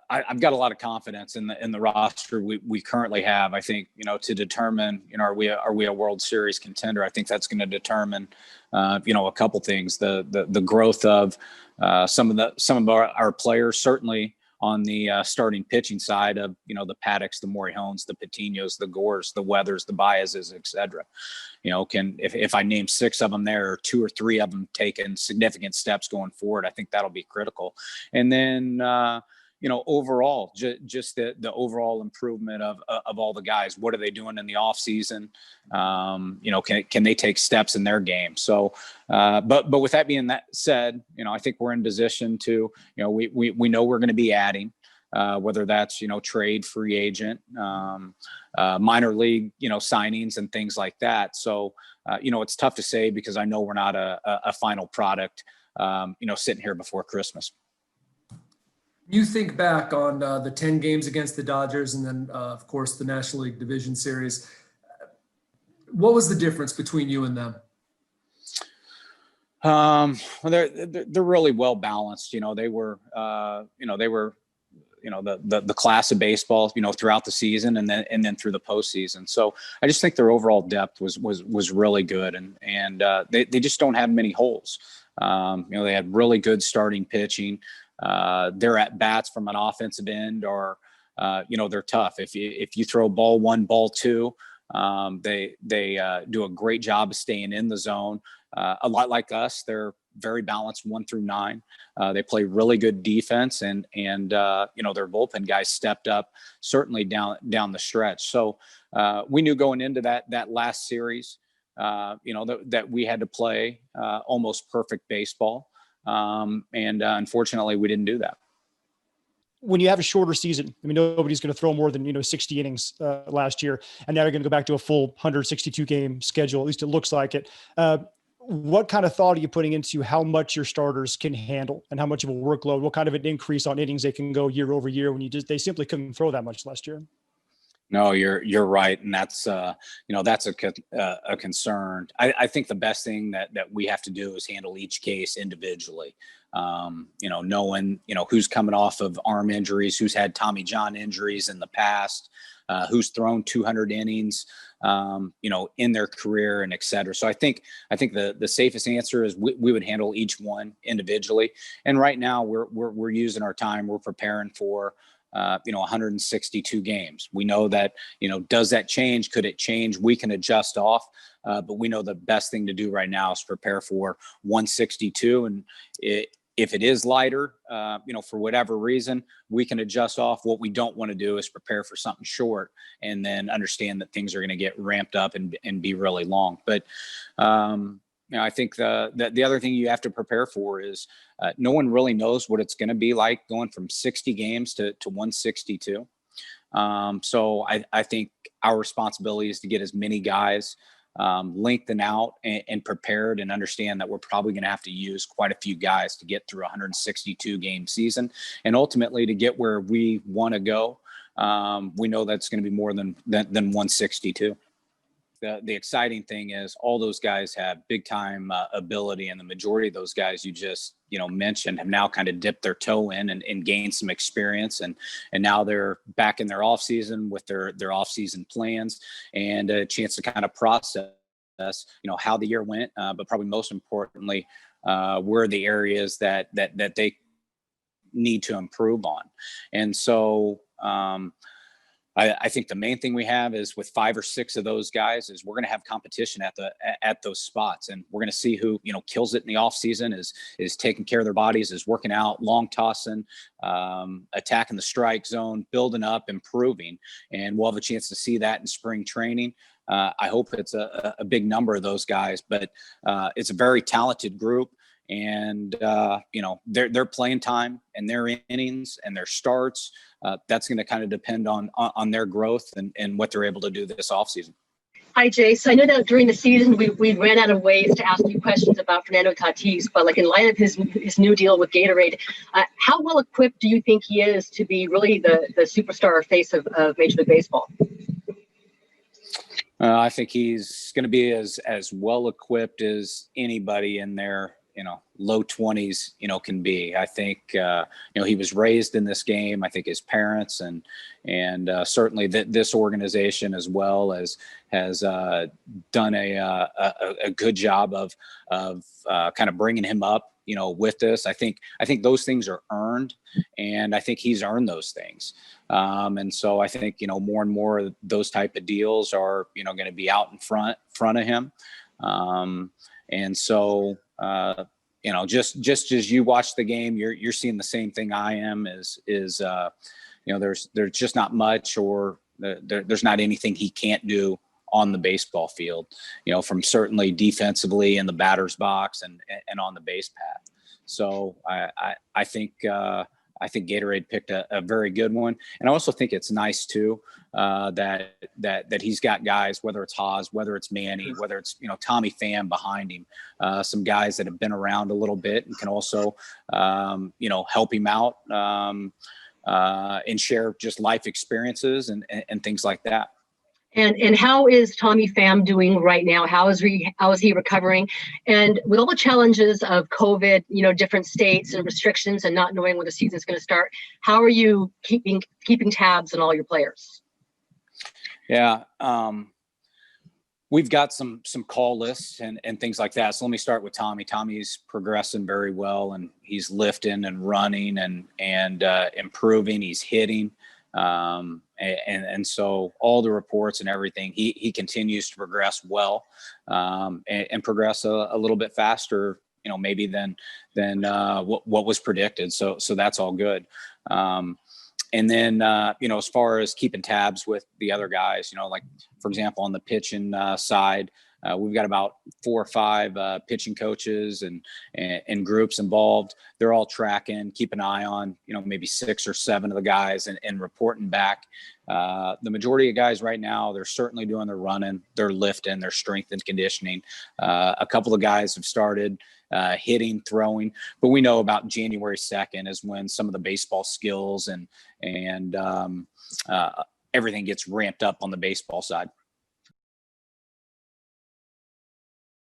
I've got a lot of confidence in the roster we currently have. I think, to determine, are we a World Series contender? I think that's going to determine, a couple things: the growth of some of our players, certainly on the starting pitching side of, the Paddocks, the Morihones, the Patinos, the Gores, the Weathers, the Baezes, et cetera. If I name 6 of them there, or 2 or 3 of them taking significant steps going forward, I think that'll be critical. And then, overall, just the overall improvement of all the guys. What are they doing in the off season? Can they take steps in their game? So, but with that being said, I think we're in position to, we know we're going to be adding, whether that's, trade, free agent, minor league, signings and things like that. So, it's tough to say because I know we're not a final product, sitting here before Christmas. You think back on the 10 games against the Dodgers and then, of course, the National League Division Series. What was the difference between you and them? Well, they're really well balanced. They were the class of baseball, throughout the season and then through the postseason. So I just think their overall depth was really good, and they just don't have many holes. They had really good starting pitching. Their at bats from an offensive end are, they're tough. If you throw ball 1, ball 2, they do a great job of staying in the zone. A lot like us, they're very balanced 1 through 9. They play really good defense, and their bullpen guys stepped up certainly down the stretch. So we knew going into that last series, that we had to play almost perfect baseball. And unfortunately, we didn't do that. When you have a shorter season, I mean, nobody's going to throw more than 60 innings last year, and now you're going to go back to a full 162 game schedule. At least it looks like it. What kind of thought are you putting into how much your starters can handle and how much of a workload? What kind of an increase on innings they can go year over year when they simply couldn't throw that much last year? No, you're right, and that's that's a concern. I think the best thing that we have to do is handle each case individually. Knowing who's coming off of arm injuries, who's had Tommy John injuries in the past, who's thrown 200 innings, in their career, and et cetera. So I think the safest answer is we would handle each one individually. And right now we're using our time. We're preparing for 162 games. We know that, does that change? Could it change? We can adjust off, but we know the best thing to do right now is prepare for 162. And if it is lighter, for whatever reason, we can adjust off. What we don't want to do is prepare for something short and then understand that things are going to get ramped up and be really long. But, I think the other thing you have to prepare for is no one really knows what it's going to be like going from 60 games to 162. So I think our responsibility is to get as many guys lengthened out and prepared, and understand that we're probably going to have to use quite a few guys to get through a 162 game season, and ultimately to get where we want to go. We know that's going to be more than 162. The exciting thing is all those guys have big time ability, and the majority of those guys you just mentioned have now kind of dipped their toe in and gained some experience, and now they're back in their off season with their off season plans and a chance to kind of process how the year went, but probably most importantly where the areas that they need to improve on. And so I think the main thing we have is with 5 or 6 of those guys is we're going to have competition at those spots, and we're going to see who kills it in the off season, is taking care of their bodies, is working out, long tossing, attacking the strike zone, building up, improving, and we'll have a chance to see that in spring training. I hope it's a big number of those guys, but it's a very talented group. And, their playing time and their innings and their starts, that's going to kind of depend on their growth and what they're able to do this offseason. Hi, Jayce. I know that during the season we ran out of ways to ask you questions about Fernando Tatis, but in light of his new deal with Gatorade, how well equipped do you think he is to be really the superstar face of Major League Baseball? I think he's going to be as well equipped as anybody in their low 20s, can be. I think, he was raised in this game. I think his parents and certainly this organization as well has done a good job of kind of bringing him up, with this. I think those things are earned, and I think he's earned those things. And so I think, more and more of those type of deals are, going to be out in front of him. And so, just as you watch the game, you're seeing the same thing I am is there's just not much, or there's not anything he can't do on the baseball field, from certainly defensively in the batter's box and on the base path. So I think Gatorade picked a very good one. And I also think it's nice too, that he's got guys, whether it's Haas, whether it's Manny, whether it's, Tommy Pham behind him, some guys that have been around a little bit and can also, help him out, and share just life experiences and things like that. And how is Tommy Pham doing right now? How is he recovering? And with all the challenges of COVID, different states and restrictions and not knowing when the season is going to start, how are you keeping tabs on all your players? Yeah. We've got some call lists and things like that. So let me start with Tommy. Tommy's progressing very well, and he's lifting and running and improving. He's hitting. And so all the reports and everything, he continues to progress well, and progress a little bit faster, maybe than what was predicted. So that's all good. And then, as far as keeping tabs with the other guys, like, for example, on the pitching side, we've got about 4 or 5 pitching coaches and groups involved. They're all tracking, keep an eye on, maybe 6 or 7 of the guys and reporting back. The majority of guys right now, they're certainly doing their running, their lifting, their strength and conditioning. A couple of guys have started hitting, throwing, but we know about January 2nd is when some of the baseball skills and everything gets ramped up on the baseball side.